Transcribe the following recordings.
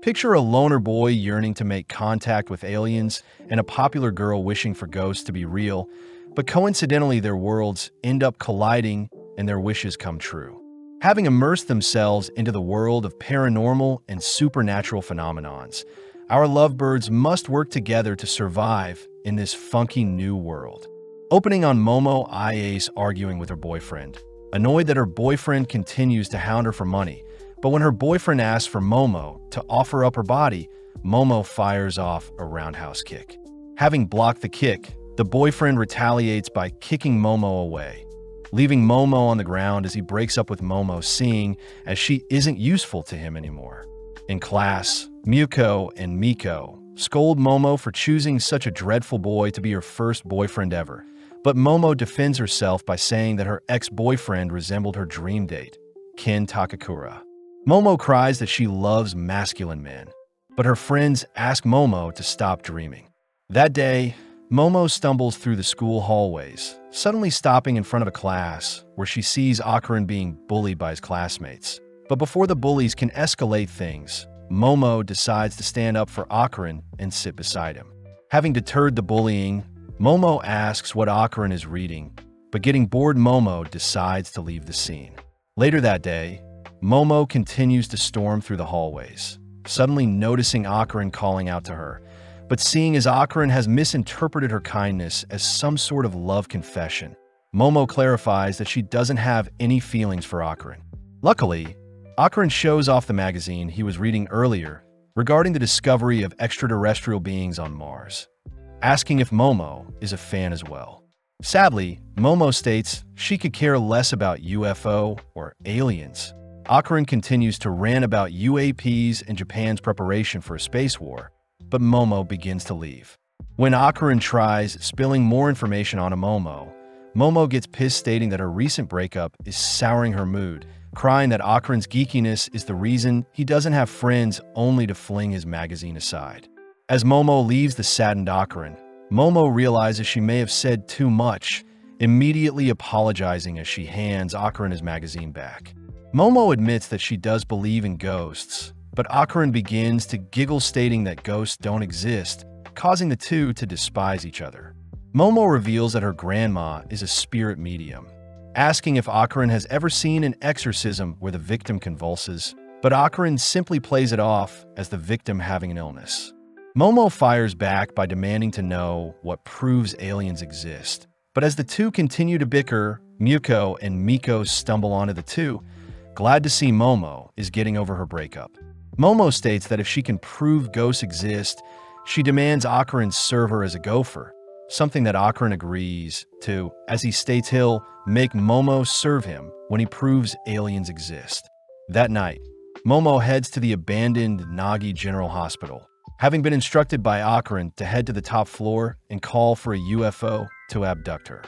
Picture a loner boy yearning to make contact with aliens and a popular girl wishing for ghosts to be real, but coincidentally their worlds end up colliding and their wishes come true. Having immersed themselves into the world of paranormal and supernatural phenomenons, our lovebirds must work together to survive in this funky new world. Opening on Momo Ace arguing with her boyfriend. Annoyed that her boyfriend continues to hound her for money, but when her boyfriend asks for Momo to offer up her body, Momo fires off a roundhouse kick. Having blocked the kick, the boyfriend retaliates by kicking Momo away, leaving Momo on the ground as he breaks up with Momo, seeing as she isn't useful to him anymore. In class, Muko and Miko scold Momo for choosing such a dreadful boy to be her first boyfriend ever, but Momo defends herself by saying that her ex-boyfriend resembled her dream date, Ken Takakura. Momo cries that she loves masculine men, but her friends ask Momo to stop dreaming. That day, Momo stumbles through the school hallways, suddenly stopping in front of a class where she sees Akaran being bullied by his classmates. But before the bullies can escalate things, Momo decides to stand up for Akaran and sit beside him. Having deterred the bullying, Momo asks what Akaran is reading, but getting bored, Momo decides to leave the scene. Later that day, Momo continues to storm through the hallways, suddenly noticing Akaran calling out to her, but seeing as Akaran has misinterpreted her kindness as some sort of love confession, Momo clarifies that she doesn't have any feelings for Akaran. Luckily, Akaran shows off the magazine he was reading earlier regarding the discovery of extraterrestrial beings on Mars, asking if Momo is a fan as well. Sadly, Momo states she could care less about UFO or aliens. Akaran continues to rant about UAPs and Japan's preparation for a space war, but Momo begins to leave. When Akaran tries spilling more information on Momo, Momo gets pissed, stating that her recent breakup is souring her mood, crying that Akaran's geekiness is the reason he doesn't have friends, only to fling his magazine aside. As Momo leaves the saddened Akaran, Momo realizes she may have said too much, immediately apologizing as she hands Akaran his magazine back. Momo admits that she does believe in ghosts, but Akaran begins to giggle, stating that ghosts don't exist, causing the two to despise each other. Momo reveals that her grandma is a spirit medium, asking if Akaran has ever seen an exorcism where the victim convulses, but Akaran simply plays it off as the victim having an illness. Momo fires back by demanding to know what proves aliens exist, but as the two continue to bicker, Muko and Miko stumble onto the two, glad to see Momo is getting over her breakup. Momo states that if she can prove ghosts exist, she demands Akaran serve her as a gopher, something that Akaran agrees to, as he states he'll make Momo serve him when he proves aliens exist. That night, Momo heads to the abandoned Nagi General Hospital, having been instructed by Akaran to head to the top floor and call for a UFO to abduct her.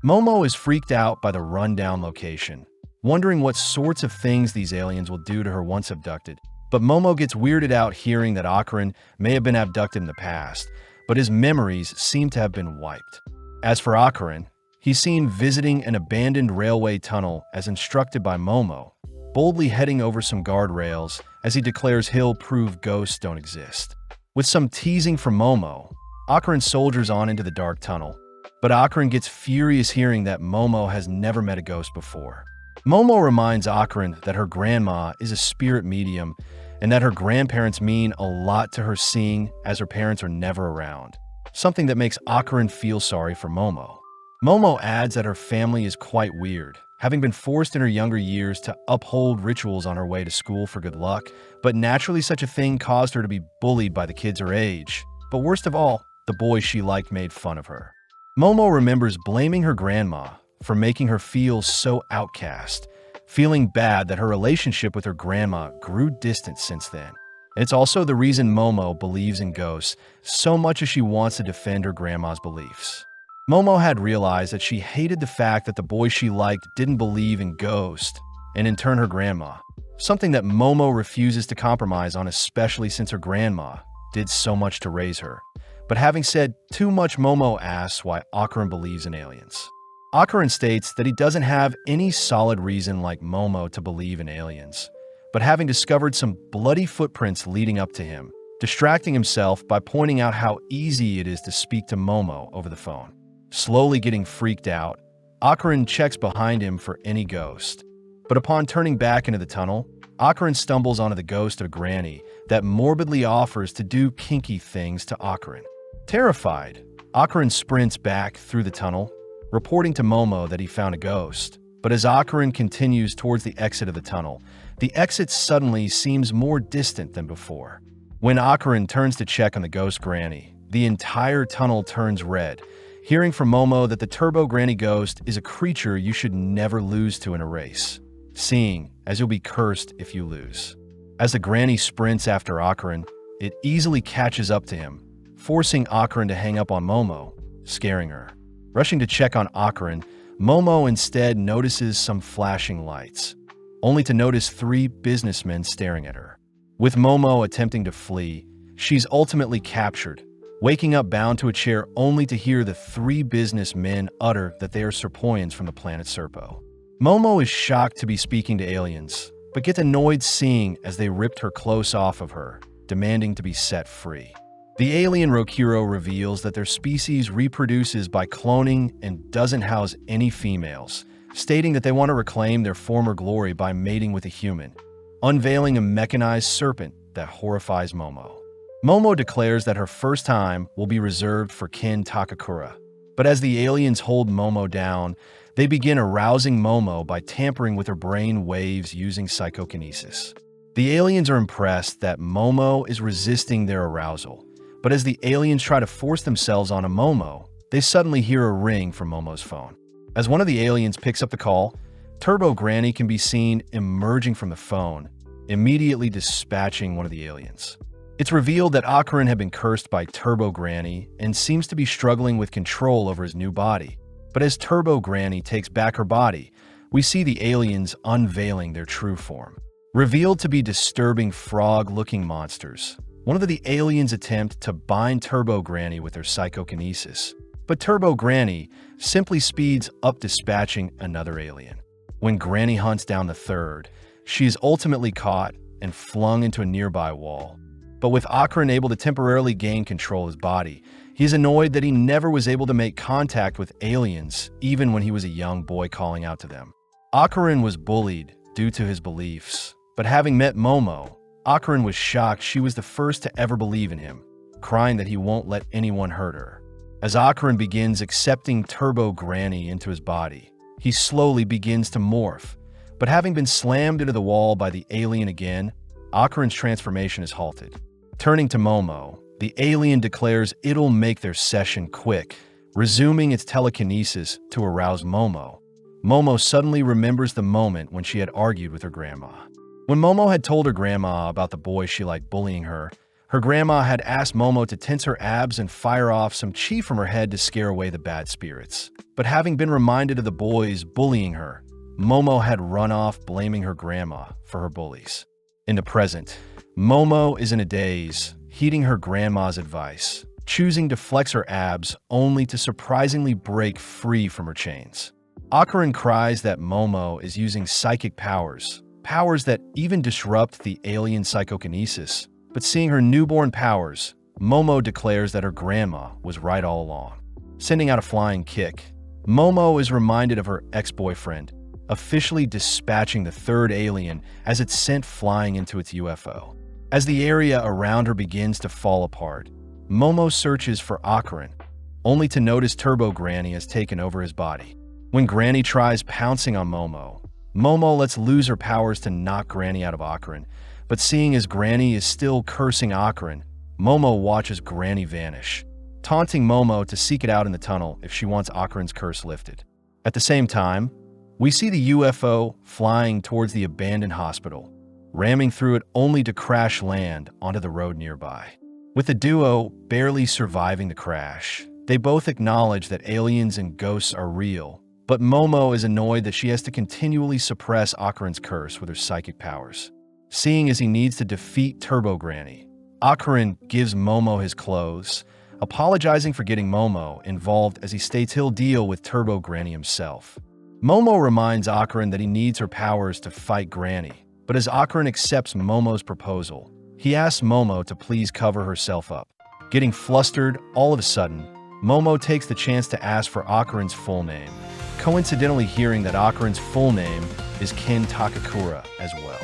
Momo is freaked out by the rundown location, wondering what sorts of things these aliens will do to her once abducted. But Momo gets weirded out hearing that Akaran may have been abducted in the past, but his memories seem to have been wiped. As for Akaran, he's seen visiting an abandoned railway tunnel as instructed by Momo, boldly heading over some guardrails as he declares he'll prove ghosts don't exist. With some teasing from Momo, Akaran soldiers on into the dark tunnel, but Akaran gets furious hearing that Momo has never met a ghost before. Momo reminds Akaran that her grandma is a spirit medium and that her grandparents mean a lot to her, seeing as her parents are never around, something that makes Akaran feel sorry for Momo. Momo adds that her family is quite weird, having been forced in her younger years to uphold rituals on her way to school for good luck, but naturally such a thing caused her to be bullied by the kids her age. But worst of all, the boys she liked made fun of her. Momo remembers blaming her grandma for making her feel so outcast, feeling bad that her relationship with her grandma grew distant since then. It's also the reason Momo believes in ghosts so much as she wants to defend her grandma's beliefs. Momo had realized that she hated the fact that the boy she liked didn't believe in ghosts, and in turn her grandma, something that Momo refuses to compromise on, especially since her grandma did so much to raise her. But having said too much, Momo asks why Akaran believes in aliens. Akaran states that he doesn't have any solid reason like Momo to believe in aliens, but having discovered some bloody footprints leading up to him, distracting himself by pointing out how easy it is to speak to Momo over the phone. Slowly getting freaked out, Akarin checks behind him for any ghost. But upon turning back into the tunnel, Akarin stumbles onto the ghost of Granny that morbidly offers to do kinky things to Akarin. Terrified, Akarin sprints back through the tunnel, reporting to Momo that he found a ghost. But as Akarin continues towards the exit of the tunnel, the exit suddenly seems more distant than before. When Akarin turns to check on the ghost Granny, the entire tunnel turns red, hearing from Momo that the Turbo Granny ghost is a creature you should never lose to in a race, seeing as you'll be cursed if you lose. As the Granny sprints after Akarin, it easily catches up to him, forcing Akarin to hang up on Momo, scaring her. Rushing to check on Akarin, Momo instead notices some flashing lights, only to notice 3 businessmen staring at her. With Momo attempting to flee, she's ultimately captured, waking up bound to a chair only to hear the 3 businessmen utter that they are Serpoians from the planet Serpo. Momo is shocked to be speaking to aliens, but gets annoyed seeing as they ripped her clothes off of her, demanding to be set free. The alien Rokuro reveals that their species reproduces by cloning and doesn't house any females, stating that they want to reclaim their former glory by mating with a human, unveiling a mechanized serpent that horrifies Momo. Momo declares that her first time will be reserved for Kin Takakura, but as the aliens hold Momo down, they begin arousing Momo by tampering with her brain waves using psychokinesis. The aliens are impressed that Momo is resisting their arousal, but as the aliens try to force themselves onto Momo, they suddenly hear a ring from Momo's phone. As one of the aliens picks up the call, Turbo Granny can be seen emerging from the phone, immediately dispatching one of the aliens. It's revealed that Akarin had been cursed by Turbo Granny and seems to be struggling with control over his new body. But as Turbo Granny takes back her body, we see the aliens unveiling their true form. Revealed to be disturbing frog-looking monsters, one of the aliens attempt to bind Turbo Granny with their psychokinesis, but Turbo Granny simply speeds up dispatching another alien. When Granny hunts down the third, she is ultimately caught and flung into a nearby wall. But with Akarin able to temporarily gain control of his body, he is annoyed that he never was able to make contact with aliens even when he was a young boy calling out to them. Akarin was bullied due to his beliefs, but having met Momo, Akarin was shocked she was the first to ever believe in him, crying that he won't let anyone hurt her. As Akarin begins accepting Turbo Granny into his body, he slowly begins to morph, but having been slammed into the wall by the alien again, Akarin's transformation is halted. Turning to Momo, the alien declares it'll make their session quick, resuming its telekinesis to arouse Momo. Momo suddenly remembers the moment when she had argued with her grandma. When Momo had told her grandma about the boy she liked bullying her, her grandma had asked Momo to tense her abs and fire off some chi from her head to scare away the bad spirits. But having been reminded of the boys bullying her, Momo had run off blaming her grandma for her bullies. In the present, Momo is in a daze, heeding her grandma's advice, choosing to flex her abs only to surprisingly break free from her chains. Akarin cries that Momo is using psychic powers that even disrupt the alien psychokinesis, but seeing her newborn powers, Momo declares that her grandma was right all along. Sending out a flying kick, Momo is reminded of her ex-boyfriend, officially dispatching the third alien as it's sent flying into its UFO. As the area around her begins to fall apart, Momo searches for Akarin, only to notice Turbo Granny has taken over his body. When Granny tries pouncing on Momo, Momo lets loose her powers to knock Granny out of Akarin, but seeing as Granny is still cursing Akarin, Momo watches Granny vanish, taunting Momo to seek it out in the tunnel if she wants Akarin's curse lifted. At the same time, we see the UFO flying towards the abandoned hospital, ramming through it only to crash land onto the road nearby. With the duo barely surviving the crash, they both acknowledge that aliens and ghosts are real, but Momo is annoyed that she has to continually suppress Akarin's curse with her psychic powers. Seeing as he needs to defeat Turbo Granny, Akarin gives Momo his clothes, apologizing for getting Momo involved as he states he'll deal with Turbo Granny himself. Momo reminds Akarin that he needs her powers to fight Granny, But as Akaran accepts Momo's proposal, he asks Momo to please cover herself up. Getting flustered, all of a sudden, Momo takes the chance to ask for Akaran's full name, coincidentally hearing that Akaran's full name is Ken Takakura as well.